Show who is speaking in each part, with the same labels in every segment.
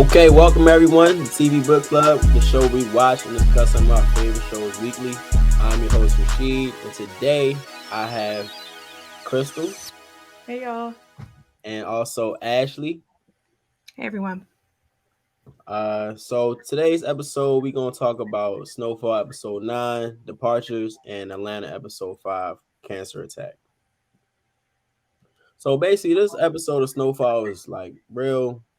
Speaker 1: Okay, welcome everyone to TV Book Club, the show we watch and discuss some of our favorite shows weekly. I'm your host Rasheed, and today I have Krystal
Speaker 2: Hey y'all.
Speaker 1: and also Ashley.
Speaker 2: Hey everyone.
Speaker 1: So today's episode we're gonna talk about Snowfall episode 9, Departures, and Atlanta episode 5, Cancer Attack. So basically, this episode of Snowfall is like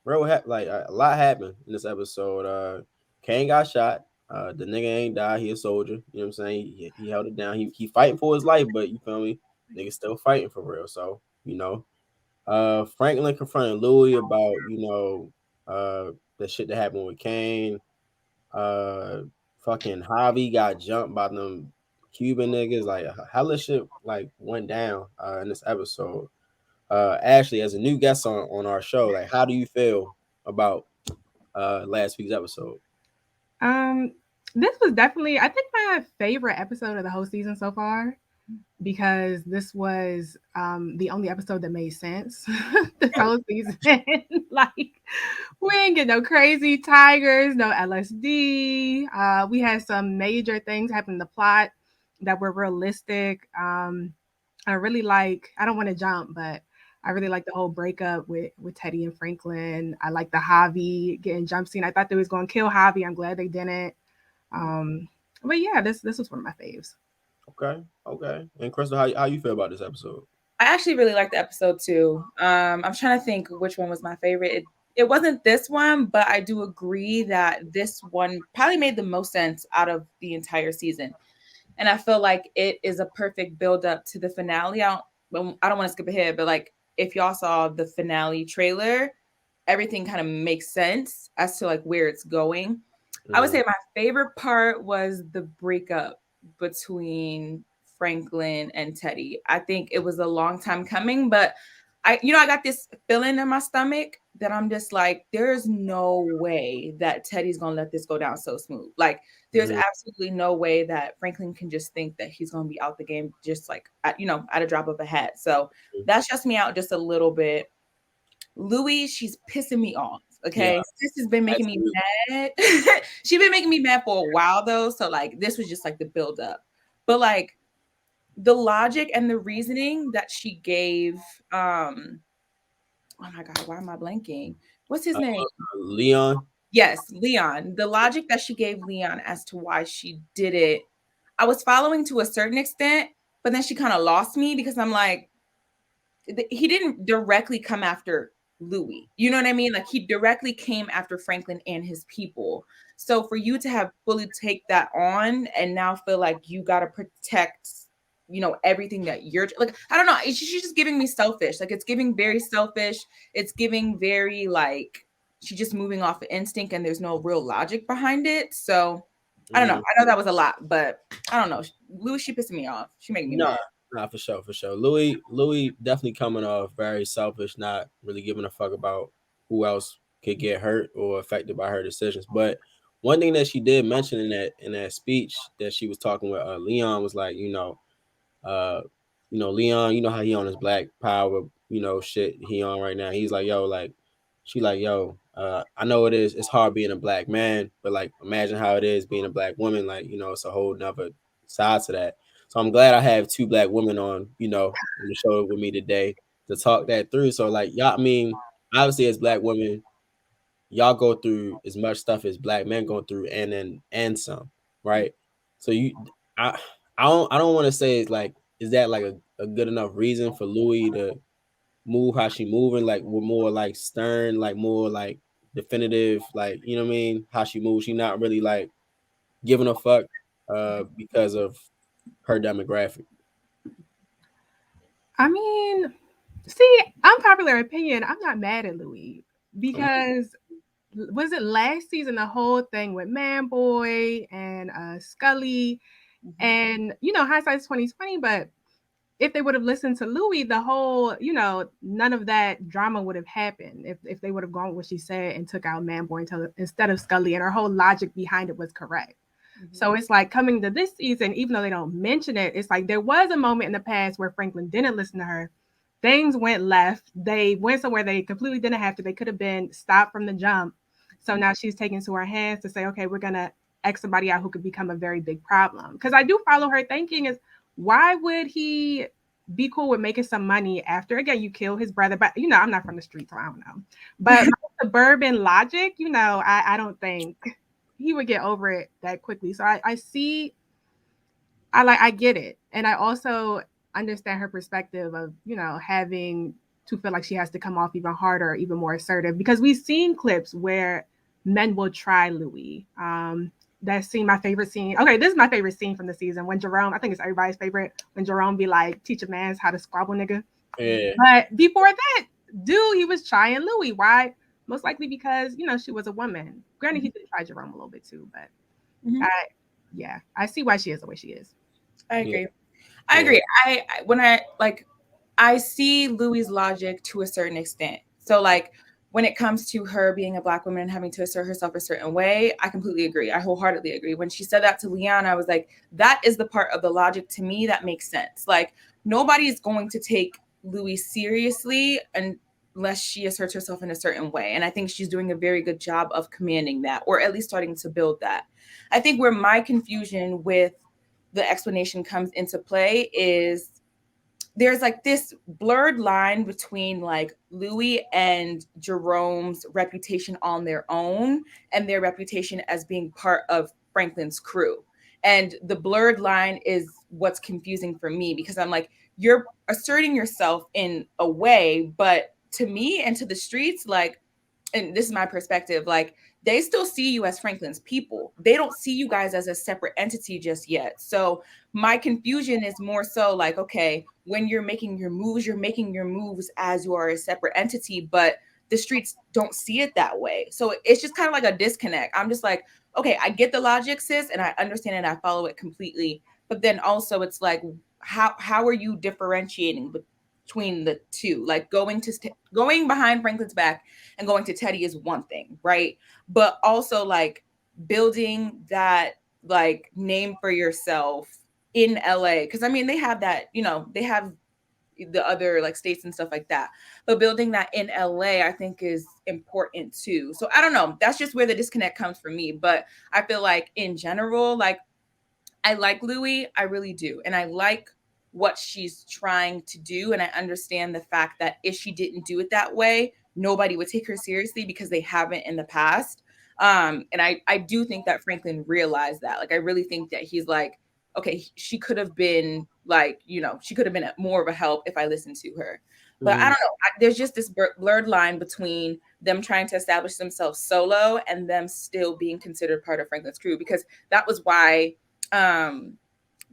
Speaker 1: like a lot happened in this episode. Kane got shot. The nigga ain't died. He a soldier. You know what I'm saying? He held it down. He fighting for his life, but you feel me? Nigga still fighting for real. So Franklin confronted Louis about the shit that happened with Kane. Uh, fucking Javi got jumped by them Cuban niggas. Like how this shit like went down in this episode. Ashley, as a new guest on our show, like how do you feel about last week's episode?
Speaker 2: Um, this was definitely, I think, my favorite episode of the whole season so far because this was the only episode that made sense this whole season. Like, we ain't get no crazy tigers, no LSD. We had some major things happen in the plot that were realistic. I really like, I don't want to jump, but I really like the whole breakup with Teddy and Franklin. I like the Javi getting jump scene. I thought they was going to kill Javi. I'm glad they didn't. Um, but yeah, this was one of my faves.
Speaker 1: Okay. And Crystal, how you feel about this episode?
Speaker 3: I actually really liked the episode too. I'm trying to think which one was my favorite. It wasn't this one, but I do agree that this one probably made the most sense out of the entire season. And I feel like it is a perfect build up to the finale. I don't want to skip ahead, but like if y'all saw the finale trailer, everything kind of makes sense as to like where it's going. I would say my favorite part was the breakup between Franklin and Teddy. I think it was a long time coming, but I got this feeling in my stomach that I'm just like, there's no way that Teddy's gonna let this go down so smooth. Like, there's absolutely no way that Franklin can just think that he's gonna be out the game just like at a drop of a hat. So that stressed me out just a little bit. Louis, she's pissing me off. Okay.
Speaker 1: Yeah,
Speaker 3: This has been making me mad. She's been making me mad for a while though. So like this was just like the build up. But like the logic and the reasoning that she gave, oh my God, why am I blanking? What's his name?
Speaker 1: Leon.
Speaker 3: Yes, Leon. The logic that she gave Leon as to why she did it, I was following to a certain extent, but then she kind of lost me because I'm like, he didn't directly come after Louis. You know what I mean? Like he directly came after Franklin and his people. So for you to have fully take that on and now feel like you got to protect, everything that you're like, I don't know. She's just giving me selfish. Like it's giving very selfish. It's giving very like she's just moving off of instinct and there's no real logic behind it. So I don't know. I know that was a lot, but I don't know. Louis, she pissed me off. She made me mad.
Speaker 1: Nah, for sure. Louis definitely coming off very selfish, not really giving a fuck about who else could get hurt or affected by her decisions. But one thing that she did mention in that speech that she was talking with Leon was like, Leon, you know how he on his black power, shit he on right now. He's like, yo, like, she like, yo, I know it's hard being a black man, but like, imagine how it is being a black woman. Like, it's a whole nother side to that. So I'm glad I have two black women on the show with me today to talk that through. So like, y'all, I mean, obviously as black women, y'all go through as much stuff as black men go through and some, right? So I I don't want to say it's like, is that like a good enough reason for Louis to move how she moving, like with more like stern, like more like definitive, like you know what I mean? How she moves, she not really like giving a fuck because of her demographic.
Speaker 2: I mean, see, unpopular opinion, I'm not mad at Louis because was it last season the whole thing with Man Boy and Scully and hindsight's 2020, but if they would have listened to Louis, the whole, none of that drama would have happened if they would have gone with what she said and took out Man Boy instead of Scully, and her whole logic behind it was correct. So it's like coming to this season, even though they don't mention it, it's like there was a moment in the past where Franklin didn't listen to her. Things went left. They went somewhere they completely didn't have to. They could have been stopped from the jump. So now she's taken to her hands to say, okay, we're going to X somebody out who could become a very big problem. Because I do follow her thinking is, why would he be cool with making some money after, again, you kill his brother? But, I'm not from the street, so I don't know. But my suburban logic, I don't think he would get over it that quickly. So I see, I get it. And I also understand her perspective of, having to feel like she has to come off even harder, even more assertive, because we've seen clips where men will try Louis. That scene, my favorite scene. Okay, this is my favorite scene from the season when Jerome, I think it's everybody's favorite, when Jerome be like, teach a man how to squabble, nigga.
Speaker 1: Yeah.
Speaker 2: But before that, dude, he was trying Louis. Why? Most likely because, she was a woman. Granted, he did try Jerome a little bit too, but I see why she is the way she is.
Speaker 3: I agree.
Speaker 1: Yeah.
Speaker 3: I
Speaker 1: Yeah.
Speaker 3: agree. I see Louis' logic to a certain extent. So like when it comes to her being a Black woman and having to assert herself a certain way, I completely agree. I wholeheartedly agree. When she said that to Leon, I was like, that is the part of the logic to me that makes sense. Like nobody is going to take Louis seriously unless she asserts herself in a certain way. And I think she's doing a very good job of commanding that, or at least starting to build that. I think where my confusion with the explanation comes into play is there's like this blurred line between like Louis and Jerome's reputation on their own and their reputation as being part of Franklin's crew. And the blurred line is what's confusing for me because I'm like, you're asserting yourself in a way, but to me and to the streets, like, and this is my perspective, like they still see you as Franklin's people. They don't see you guys as a separate entity just yet. So my confusion is more so like, okay, when you're making your moves as you are a separate entity, but the streets don't see it that way. So it's just kind of like a disconnect. I'm just like, okay, I get the logic, sis, and I understand it. I follow it completely. But then also it's like, how are you differentiating between the two? Like going behind Franklin's back and going to Teddy is one thing, right? But also like building that like name for yourself in LA. Cause I mean, they have that, they have the other like states and stuff like that. But building that in LA, I think is important too. So I don't know. That's just where the disconnect comes for me. But I feel like in general, like I like Louis, I really do. And I like what she's trying to do. And I understand the fact that if she didn't do it that way, nobody would take her seriously because they haven't in the past. And I do think that Franklin realized that. Like, I really think that he's like, okay, she could have been like, she could have been more of a help if I listened to her. But I don't know. There's just this blurred line between them trying to establish themselves solo and them still being considered part of Franklin's crew, because that was why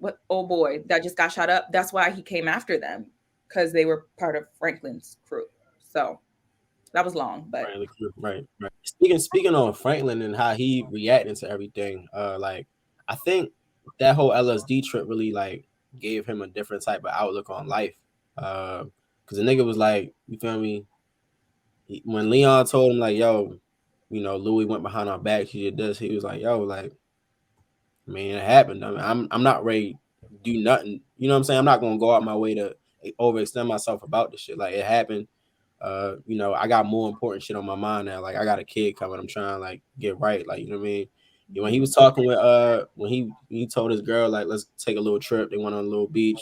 Speaker 3: what old boy that just got shot up, that's why he came after them, because they were part of Franklin's crew. So that was long, but
Speaker 1: Right. Speaking on Franklin and how he reacted to everything, like I think that whole LSD trip really like gave him a different type of outlook on life. Because the nigga was like, you feel me? When Leon told him like, yo, Louis went behind our back, he did this. He was like, yo, like, I mean, it happened. I mean, I'm not ready to do nothing. You know what I'm saying? I'm not gonna go out my way to overextend myself about this shit. Like it happened. I got more important shit on my mind now. Like I got a kid coming. I'm trying to like get right. Like, you know what I mean? When he was talking with when he told his girl like let's take a little trip, they went on a little beach.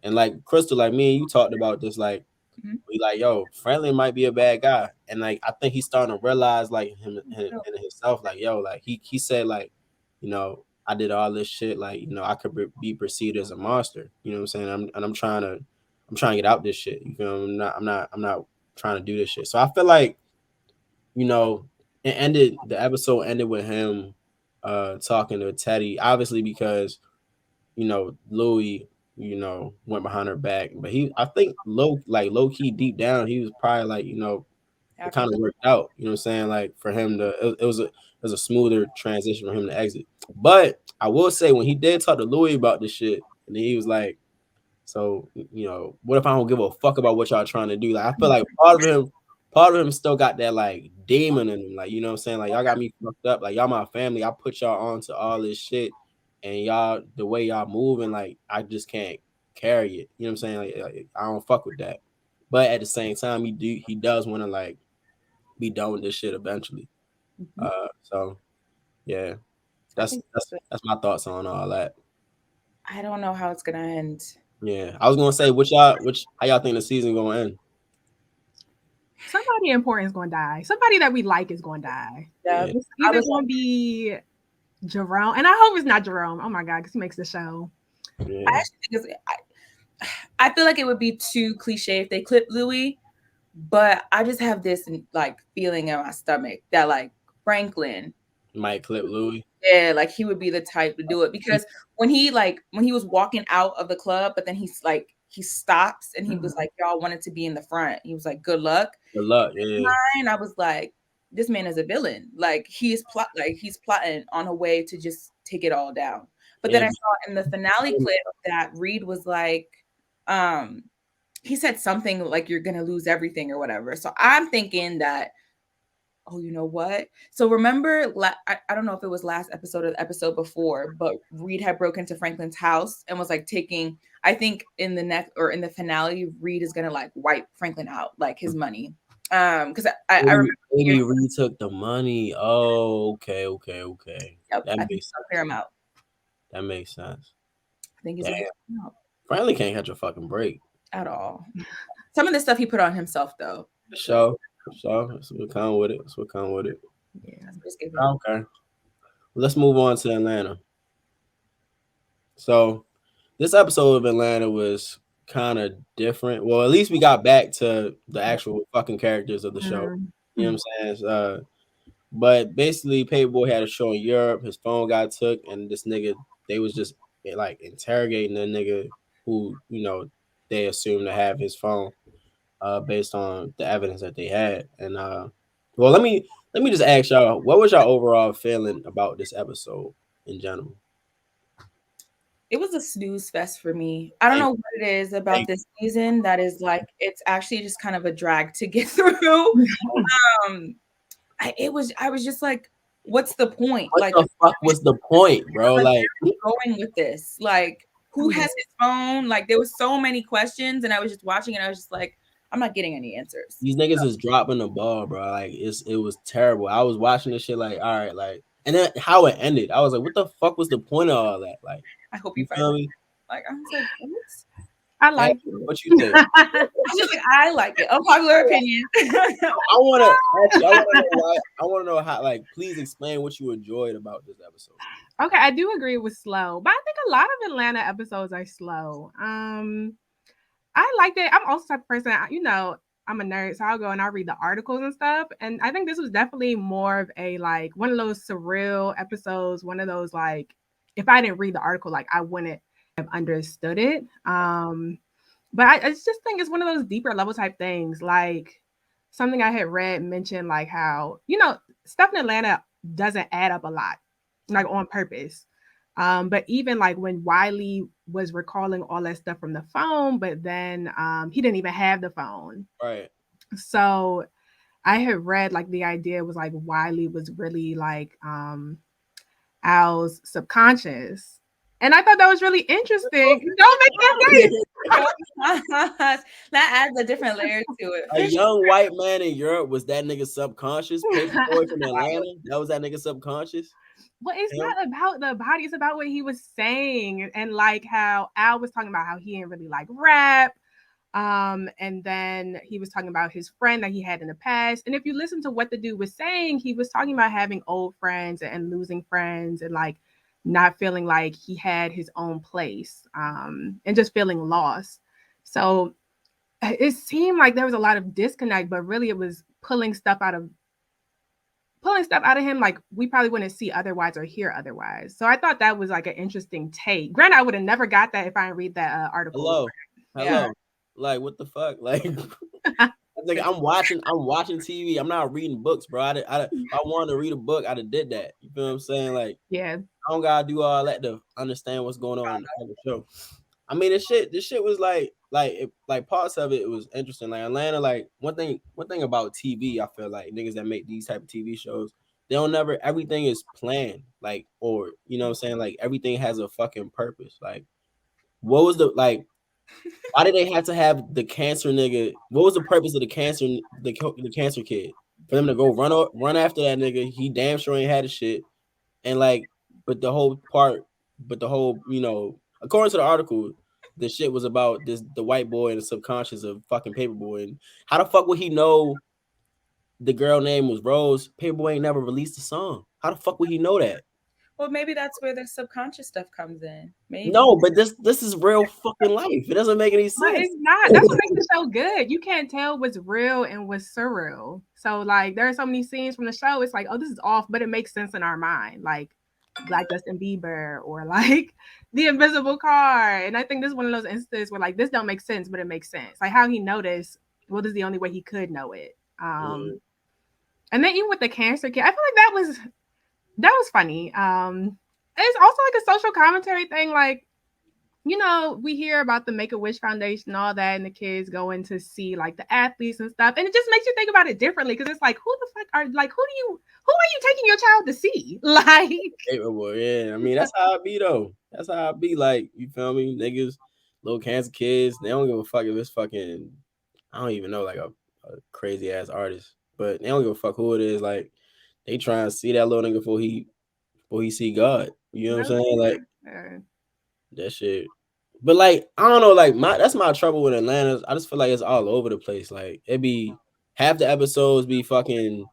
Speaker 1: And like Krystal, like me and you talked about this, like we like, yo, Franklin might be a bad guy. And like I think he's starting to realize like him and himself, like, yo, like he said, like, I did all this shit, like, I could be perceived as a monster. You know what I'm saying? I'm trying to get out this shit. You feel me? I'm not trying to do this shit. So I feel like, the episode ended with him talking to Teddy, obviously because, Louis, went behind her back. But I think low key deep down, he was probably like, it
Speaker 3: happy.
Speaker 1: kind of worked out. You know what I'm saying? Like for him it was a smoother transition for him to exit. But I will say when he did talk to Louis about this shit, and he was like, so, what if I don't give a fuck about what y'all trying to do? Like, I feel like part of him still got that like demon in him. Like, you know what I'm saying? Like, y'all got me fucked up. Like, y'all my family. I put y'all on to all this shit. And y'all, the way y'all moving, like, I just can't carry it. You know what I'm saying? Like, I don't fuck with that. But at the same time, he does want to like be done with this shit eventually. So yeah,
Speaker 3: I
Speaker 1: that's
Speaker 3: think
Speaker 1: that's that's my thoughts on all that.
Speaker 3: I don't know how it's gonna end.
Speaker 1: Yeah, I was gonna say, how y'all think the season gonna end?
Speaker 2: Somebody important is going to die. Somebody that we like is going to die.
Speaker 3: Yeah,
Speaker 1: Yeah,
Speaker 2: It's
Speaker 3: I
Speaker 2: either
Speaker 3: was
Speaker 2: going to be Jerome, and I hope it's not Jerome. Oh my god, because he makes the show.
Speaker 3: I
Speaker 1: yeah,
Speaker 3: actually think I feel like it would be too cliche if they clip Louis, but I just have this like feeling in my stomach that like Franklin,
Speaker 1: might clip Louis.
Speaker 3: yeah, like he would be the type to do it because when he was walking out of the club, but then he stops and he was like, y'all wanted to be in the front. He was like, good luck.
Speaker 1: Good luck. Yeah,
Speaker 3: And I was like, this man is a villain. Like he's plotting on a way to just take it all down. But then
Speaker 1: yeah.
Speaker 3: I saw in the finale clip that Reed was like, um, he said something like you're gonna lose everything or whatever. So I'm thinking that, oh, you know what? So remember, I don't know if it was last episode or the episode before, but Reed had broken into Franklin's house and was like taking. I think in the next or in the finale, Reed is gonna like wipe Franklin out, like his money. Because I remember
Speaker 1: Maybe Reed took the money. Oh, okay.
Speaker 3: yep,
Speaker 1: That
Speaker 3: I think
Speaker 1: makes
Speaker 3: I'll clear him
Speaker 1: sense.
Speaker 3: out.
Speaker 1: That makes sense.
Speaker 3: I think he's
Speaker 1: Damn,
Speaker 3: gonna clear him out
Speaker 1: Franklin can't catch a fucking break.
Speaker 3: at all. Some of the stuff he put on himself, though.
Speaker 1: For sure. That's what come with it. That's what come with it.
Speaker 2: Yeah.
Speaker 3: That's just giving.
Speaker 1: Okay. Let's move on to Atlanta. So this episode of Atlanta was kind of different. Well, at least we got back to the actual fucking characters of the show. You know what I'm saying? But basically, Paperboy had a show in Europe. His phone got took, and this nigga, they was just like interrogating the nigga who they assumed to have his phone, based on the evidence that they had. And well, let me just ask y'all, what was y'all overall feeling about this episode in general?
Speaker 3: It was a snooze fest for me. I don't know what it is about this season that is like it's actually just kind of a drag to get through. Um, I was just like, what's the point?
Speaker 1: What
Speaker 3: Like,
Speaker 1: the fuck was the point, bro? Like,
Speaker 3: where are we going with this? Like, who has his phone? Like, there was so many questions, and I was just watching, and I was just like, I'm not getting any answers.
Speaker 1: these niggas is dropping the ball, bro. Like, it was terrible. I was watching this shit like, all right, like, and then how it ended, I was like, what the fuck was the point of all that? Like,
Speaker 3: I hope
Speaker 1: you
Speaker 3: you find
Speaker 1: feel
Speaker 3: it.
Speaker 1: me?
Speaker 3: Like, I was like, what?
Speaker 2: I like
Speaker 1: What you think?
Speaker 3: I was just like, I like it. Unpopular opinion.
Speaker 1: I want to know why. I want to know how. Like, please explain what you enjoyed about this episode.
Speaker 2: Okay, I do agree it was slow, but I think a lot of Atlanta episodes are slow. I liked it. I'm also the type of person, I'm a nerd, so I'll go and I'll read the articles and stuff. And I think this was definitely more of a like one of those surreal episodes, one of those like if I didn't read the article, like I wouldn't have understood it. But I just think it's one of those deeper level type things. Like something I had read mentioned like how, stuff in Atlanta doesn't add up a lot, like on purpose. But even like when Wiley was recalling all that stuff from the phone, but then he didn't even have the phone.
Speaker 1: Right.
Speaker 2: So I had read like the idea was like Wiley was really like Al's subconscious. And I thought that was really interesting. Don't make that face.
Speaker 3: That adds a different layer to it.
Speaker 1: A young white man in Europe was that nigga subconscious. Paperboy from Atlanta, that was that nigga subconscious.
Speaker 2: Well, it's not about the body, it's about what he was saying. And like how Al was talking about how he didn't really like rap. And then he was talking about his friend that he had in the past. And if you listen to what the dude was saying, he was talking about having old friends and losing friends and like not feeling like he had his own place, and just feeling lost. So it seemed like there was a lot of disconnect, but really it was pulling stuff out of him like we probably wouldn't see otherwise or hear otherwise. So I thought that was like an interesting take. Granted, I would have never got that if I didn't read that article.
Speaker 1: Hello.
Speaker 3: Yeah.
Speaker 1: Like, what the fuck? Like, like I'm watching TV. I'm not reading books, bro. If I wanted to read a book, I'd have did that. You feel what I'm saying? Like,
Speaker 2: Yeah.
Speaker 1: I don't gotta do all that to understand what's going on in the show. I mean, this shit was like parts of it was interesting. Like Atlanta, like one thing about TV, I feel like niggas that make these type of TV shows, they don't never everything is planned. Like, or you know what I'm saying? Like everything has a fucking purpose. Like, what was the like? Why did they have to have the cancer nigga? What was the purpose of the cancer kid? for them to go run after that nigga. He damn sure ain't had his shit. And like, but the whole part, but the whole, according to the article, the shit was about the white boy and the subconscious of fucking Paperboy. And how the fuck would he know the girl name was Rose? Paperboy ain't never released a song. How the fuck would he know that?
Speaker 3: Well, maybe that's where the subconscious stuff comes in. Maybe.
Speaker 1: No, but this is real fucking life. It doesn't make any
Speaker 2: But
Speaker 1: sense.
Speaker 2: it's not. That's what makes the show good. You can't tell what's real and what's surreal. So like there are so many scenes from the show. It's like, oh, this is off, but it makes sense in our mind. Like Black Justin Bieber or like the invisible car. And I think this is one of those instances where like this don't make sense, but it makes sense. Like how he noticed, well, this is the only way he could know it. And then even with the cancer kid, I feel like that was funny. It's also like a social commentary thing. Like, we hear about the Make-A-Wish Foundation and all that, and the kids going to see like the athletes and stuff, and it just makes you think about it differently because it's like, who the fuck are like, who are you taking your child to see? Like,
Speaker 1: Yeah, I mean that's how it be though. That's how it be. Like, you feel me, niggas, little cancer kids, they don't give a fuck if it's fucking, I don't even know, like a crazy ass artist, but they don't give a fuck who it is. Like, they try and see that little nigga before he see God. You know what I'm saying? Like that shit. But like, I don't know, like that's my trouble with Atlanta. I just feel like it's all over the place. Like it be half the episodes be fucking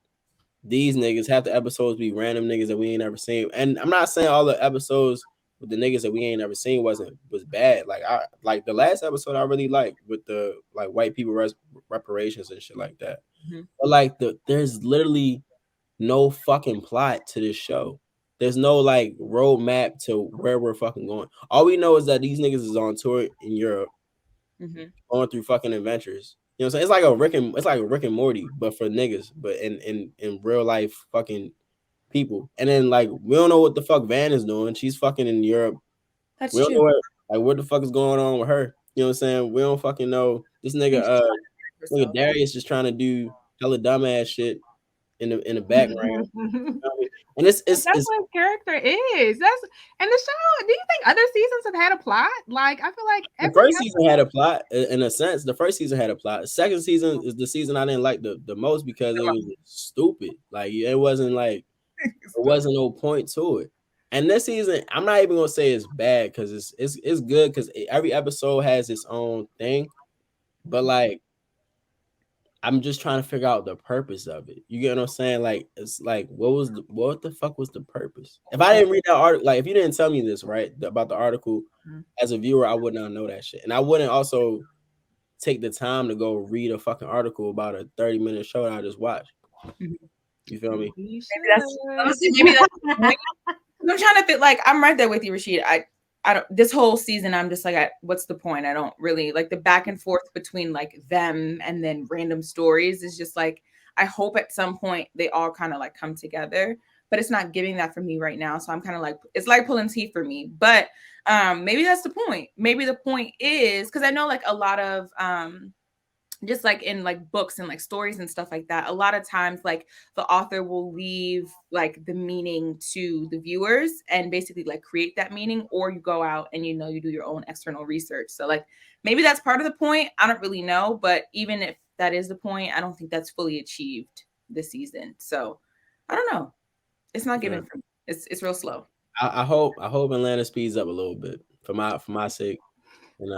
Speaker 1: these niggas, half the episodes be random niggas that we ain't never seen. And I'm not saying all the episodes with the niggas that we ain't never seen was bad. Like I like the last episode I really liked with the like white people reparations and shit like that. Mm-hmm. But like there's literally no fucking plot to this show. There's no like roadmap to where we're fucking going. All we know is that these niggas is on tour in Europe, going through fucking adventures. You know what I'm saying? It's like Rick and Morty, but for niggas, but in real life fucking people. And then like we don't know what the fuck Van is doing. She's fucking in Europe.
Speaker 3: That's
Speaker 1: we don't
Speaker 3: true.
Speaker 1: Know what the fuck is going on with her. You know what I'm saying? We don't fucking know. This nigga nigga Darius is trying to do hella dumbass shit in the background. And it's
Speaker 2: that's what his character is. That's and the show. Do you think other seasons have had a plot? Like I feel like
Speaker 1: the first season had a plot in a sense. The first season had a plot. The second season is the season I didn't like the most because it was stupid. Like it wasn't like there wasn't no point to it. And this season, I'm not even gonna say it's bad because it's good because every episode has its own thing. But like I'm just trying to figure out the purpose of it. You get what I'm saying? Like, it's like, what the fuck was the purpose? If I didn't read that article, like, if you didn't tell me this, right, about the article, as a viewer, I would not know that shit. And I wouldn't also take the time to go read a fucking article about a 30-minute show that I just watched. You feel me?
Speaker 3: Maybe that's I'm trying to fit, like, I'm right there with you, Rasheed. I don't, this whole season, I'm just like, what's the point? I don't really like the back and forth between like them and then random stories is just like, I hope at some point they all kind of like come together, but it's not giving that for me right now. So I'm kind of like, it's like pulling teeth for me, but maybe that's the point. Maybe the point is, because I know like a lot of, just like in like books and like stories and stuff like that, a lot of times like the author will leave like the meaning to the viewers and basically like create that meaning, or you go out and you do your own external research. So like maybe that's part of the point. I don't really know, but even if that is the point, I don't think that's fully achieved this season. So I don't know. It's not given for me. It's real slow.
Speaker 1: I hope Atlanta speeds up a little bit for my sake, and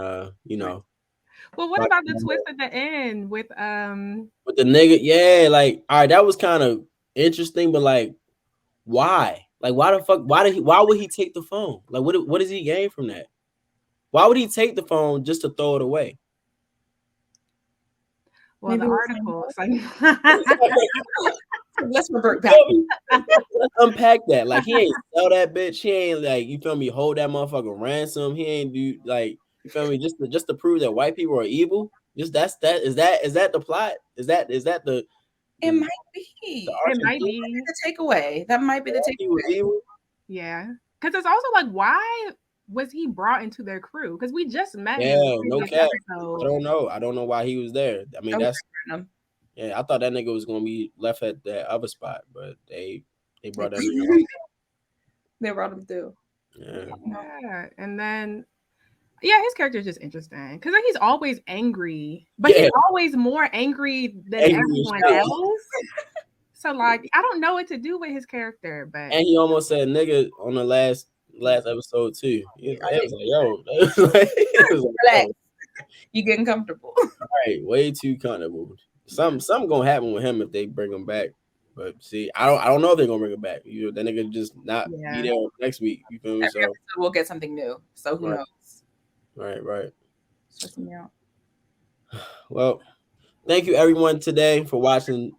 Speaker 2: Well, what about the twist at the end with
Speaker 1: the nigga? Yeah, like all right, that was kind of interesting, but like, why? Like, why the fuck? Why would he take the phone? Like, what does he gain from that? Why would he take the phone just to throw it away?
Speaker 2: Well, maybe the article.
Speaker 3: Let's revert back.
Speaker 1: Let's unpack that. Like, he ain't sell that bitch. He ain't like, you feel me, hold that motherfucker ransom. He ain't do like, you feel me, just to prove that white people are evil. Just is that the plot? Is that the
Speaker 3: it might be. It might be the takeaway. That might be the takeaway.
Speaker 2: Yeah. Because it's also like, why was he brought into their crew? Because we just met him.
Speaker 1: No cap. I don't know why he was there. I mean, that's random. Yeah, I thought that nigga was gonna be left at that other spot, but they brought that nigga.
Speaker 3: They brought him through.
Speaker 2: Yeah, and then his character is just interesting because like, he's always angry, but he's always more angry than everyone else. So like, I don't know what to do with his character, but
Speaker 1: And he almost said nigga on the last episode too. It was like, yo, it was like,
Speaker 3: Relax.
Speaker 1: yo,
Speaker 3: You getting comfortable.
Speaker 1: right, way too comfortable. Something gonna happen with him if they bring him back. But see, I don't know if they're gonna bring him back. You know, that nigga just not be there next week. You feel me?
Speaker 3: Every
Speaker 1: So
Speaker 3: episode we'll get something new. So who knows?
Speaker 1: Right.
Speaker 3: Stressing me out.
Speaker 1: Well, thank you everyone today for watching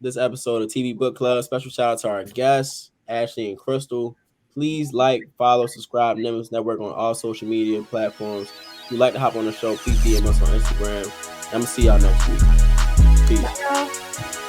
Speaker 1: this episode of TV Book Club. Special shout out to our guests, Ashley and Krystal. Please like, follow, subscribe, Nimbus Network on all social media platforms. If you'd like to hop on the show, please DM us on Instagram. I'm gonna see y'all next week. Peace.
Speaker 3: Bye, y'all.